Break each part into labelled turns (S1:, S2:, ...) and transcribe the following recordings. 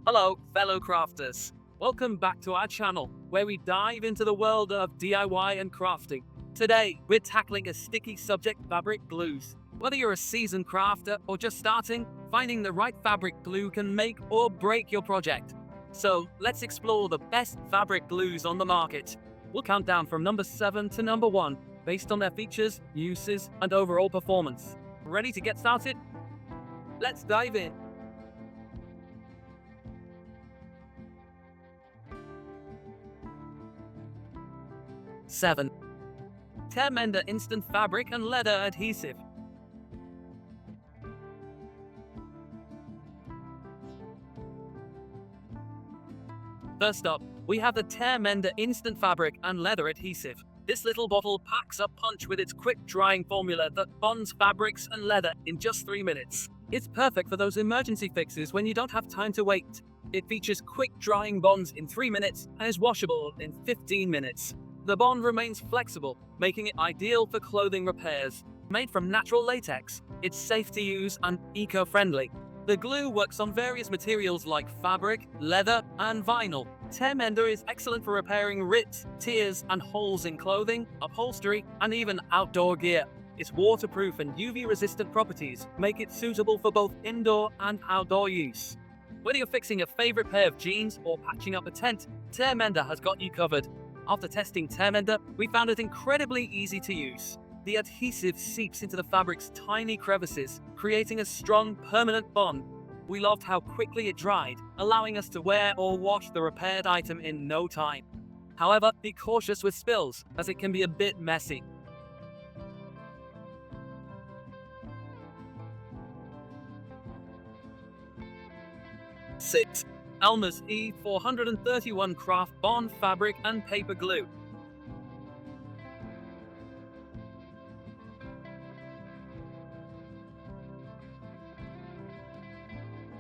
S1: Hello, fellow crafters. Welcome back to our channel, where we dive into the world of DIY and crafting. Today, we're tackling a sticky subject: fabric glues. Whether you're a seasoned crafter or just starting, finding the right fabric glue can make or break your project. So, let's explore the best fabric glues on the market. We'll count down from number 7 to number 1, based on their features, uses, and overall performance. Ready to get started? Let's dive in. 7. Mender Instant Fabric and Leather Adhesive. First up, we have the Mender Instant Fabric and Leather Adhesive. This little bottle packs a punch with its quick drying formula that bonds fabrics and leather in just 3 minutes. It's perfect for those emergency fixes when you don't have time to wait. It features quick drying bonds in 3 minutes and is washable in 15 minutes. The bond remains flexible, making it ideal for clothing repairs. Made from natural latex, it's safe to use and eco-friendly. The glue works on various materials like fabric, leather, and vinyl. Mender is excellent for repairing rips, tears, and holes in clothing, upholstery, and even outdoor gear. Its waterproof and UV-resistant properties make it suitable for both indoor and outdoor use. Whether you're fixing a favorite pair of jeans or patching up a tent, Mender has got you covered. After testing Mender, we found it incredibly easy to use. The adhesive seeps into the fabric's tiny crevices, creating a strong, permanent bond. We loved how quickly it dried, allowing us to wear or wash the repaired item in no time. However, be cautious with spills, as it can be a bit messy. 6. Elmer's E431 Craft Bond Fabric and Paper Glue.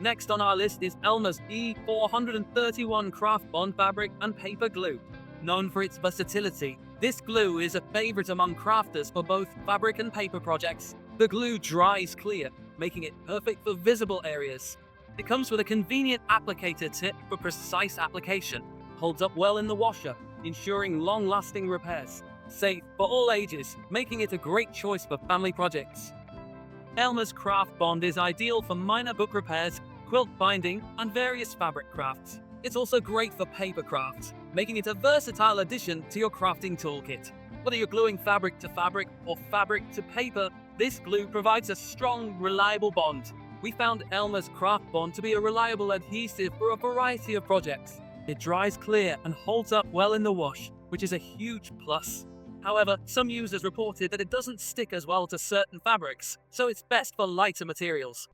S1: Next on our list is Elmer's E431 Craft Bond Fabric and Paper Glue. Known for its versatility, this glue is a favorite among crafters for both fabric and paper projects. The glue dries clear, making it perfect for visible areas. It comes with a convenient applicator tip for precise application, holds up well in the washer, ensuring long-lasting repairs. Safe for all ages, making it a great choice for family projects. Elmer's Craft Bond is ideal for minor book repairs, quilt binding, and various fabric crafts. It's also great for paper crafts, making it a versatile addition to your crafting toolkit. Whether you're gluing fabric to fabric or fabric to paper, this glue provides a strong, reliable bond. We found Elmer's Craft Bond to be a reliable adhesive for a variety of projects. It dries clear and holds up well in the wash, which is a huge plus. However, some users reported that it doesn't stick as well to certain fabrics, so it's best for lighter materials.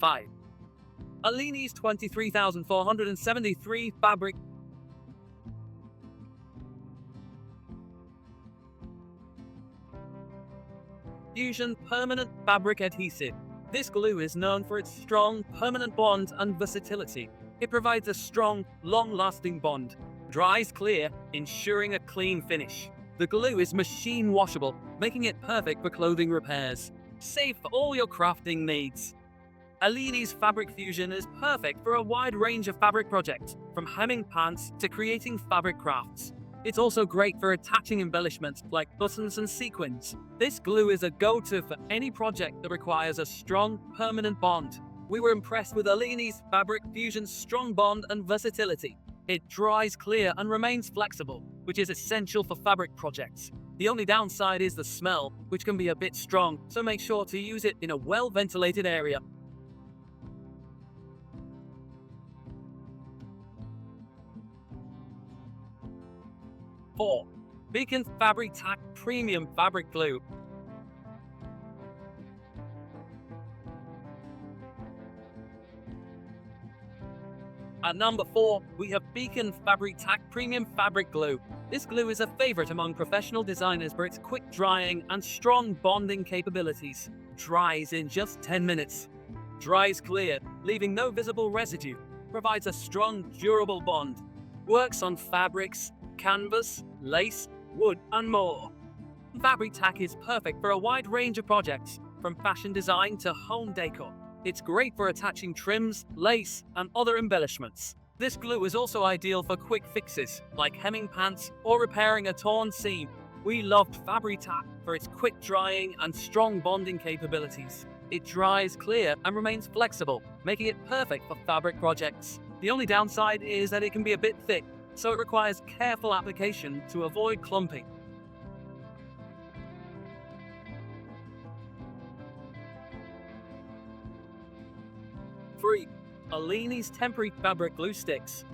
S1: 5. Aleene's 23,473 Fabric Fusion Permanent Fabric Adhesive. This glue is known for its strong, permanent bond and versatility. It provides a strong, long-lasting bond. Dries clear, ensuring a clean finish. The glue is machine washable, making it perfect for clothing repairs. Safe for all your crafting needs. Aleene's Fabric Fusion is perfect for a wide range of fabric projects, from hemming pants to creating fabric crafts. It's also great for attaching embellishments like buttons and sequins. This glue is a go-to for any project that requires a strong, permanent bond. We were impressed with Aleene's Fabric Fusion's strong bond and versatility. It dries clear and remains flexible, which is essential for fabric projects. The only downside is the smell, which can be a bit strong, so make sure to use it in a well-ventilated area. 4. Beacon Fabri-Tac Premium Fabric Glue. At number 4, we have Beacon Fabri-Tac Premium Fabric Glue. This glue is a favorite among professional designers for its quick drying and strong bonding capabilities. Dries in just 10 minutes. Dries clear, leaving no visible residue. Provides a strong, durable bond. Works on fabrics, canvas, lace, wood, and more. Fabri-Tac is perfect for a wide range of projects, from fashion design to home decor. It's great for attaching trims, lace, and other embellishments. This glue is also ideal for quick fixes, like hemming pants or repairing a torn seam. We loved Fabri-Tac for its quick drying and strong bonding capabilities. It dries clear and remains flexible, making it perfect for fabric projects. The only downside is that it can be a bit thick, so it requires careful application to avoid clumping. 3. Aleene's temporary fabric glue sticks.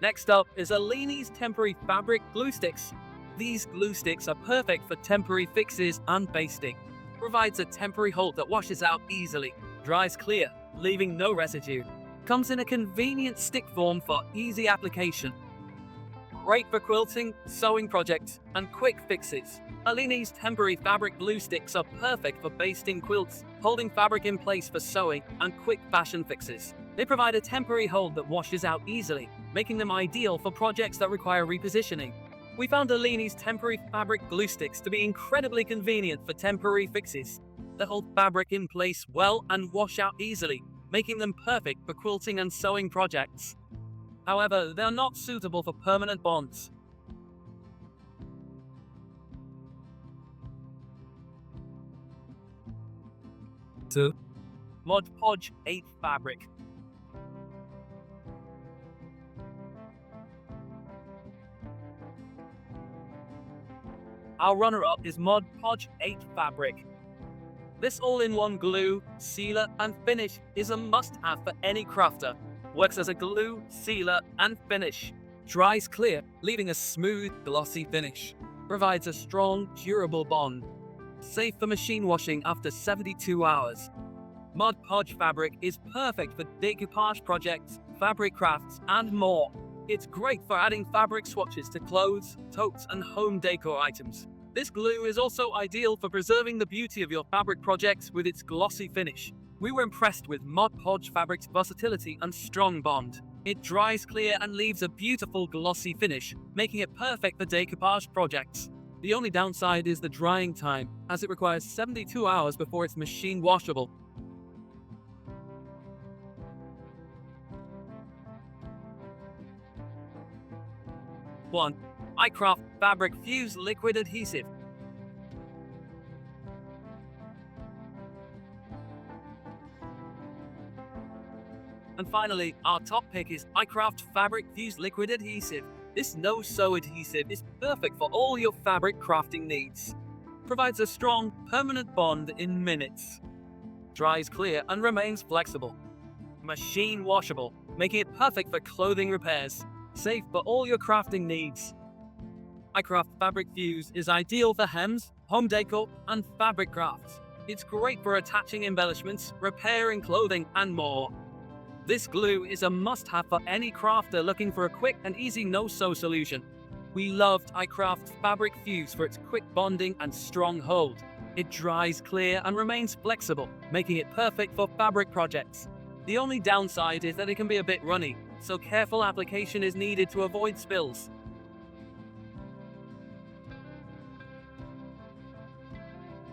S1: Next up is Aleene's temporary fabric glue sticks. These glue sticks are perfect for temporary fixes and basting. Provides a temporary hold that washes out easily, dries clear, leaving no residue. Comes in a convenient stick form for easy application. Great for quilting, sewing projects, and quick fixes. Aleene's temporary fabric glue sticks are perfect for basting quilts, holding fabric in place for sewing, and quick fashion fixes. They provide a temporary hold that washes out easily, making them ideal for projects that require repositioning. We found Aleene's temporary fabric glue sticks to be incredibly convenient for temporary fixes. They hold fabric in place well and wash out easily, making them perfect for quilting and sewing projects. However, they are not suitable for permanent bonds. 2. Podge 8 fabric. Our runner-up is Podge 8 fabric. This all-in-one glue, sealer, and finish is a must-have for any crafter. Works as a glue, sealer, and finish. Dries clear, leaving a smooth, glossy finish. Provides a strong, durable bond. Safe for machine washing after 72 hours. Podge fabric is perfect for decoupage projects, fabric crafts, and more. It's great for adding fabric swatches to clothes, totes, and home decor items. This glue is also ideal for preserving the beauty of your fabric projects with its glossy finish. We were impressed with Podge fabric's versatility and strong bond. It dries clear and leaves a beautiful glossy finish, making it perfect for decoupage projects. The only downside is the drying time, as it requires 72 hours before it's machine washable. 1. iCraft Fabric Fuse Liquid Adhesive. And finally, our top pick is iCraft Fabric Fuse Liquid Adhesive. This no-sew adhesive is perfect for all your fabric crafting needs. Provides a strong, permanent bond in minutes. Dries clear and remains flexible. Machine washable, making it perfect for clothing repairs. Safe for all your crafting needs. iCraft Fabric Fuse is ideal for hems, home decor, and fabric crafts. It's great for attaching embellishments, repairing clothing, and more. This glue is a must-have for any crafter looking for a quick and easy no-sew solution. We loved iCraft Fabric Fuse for its quick bonding and strong hold. It dries clear and remains flexible, making it perfect for fabric projects. The only downside is that it can be a bit runny, so careful application is needed to avoid spills.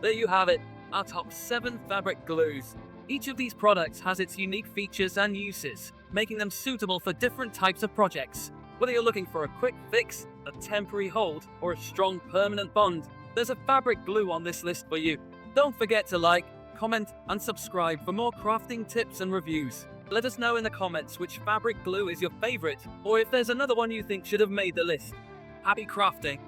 S1: There you have it, our top 7 fabric glues. Each of these products has its unique features and uses, making them suitable for different types of projects. Whether you're looking for a quick fix, a temporary hold, or a strong permanent bond, there's a fabric glue on this list for you. Don't forget to like, comment, and subscribe for more crafting tips and reviews. Let us know in the comments which fabric glue is your favorite, or if there's another one you think should have made the list. Happy crafting!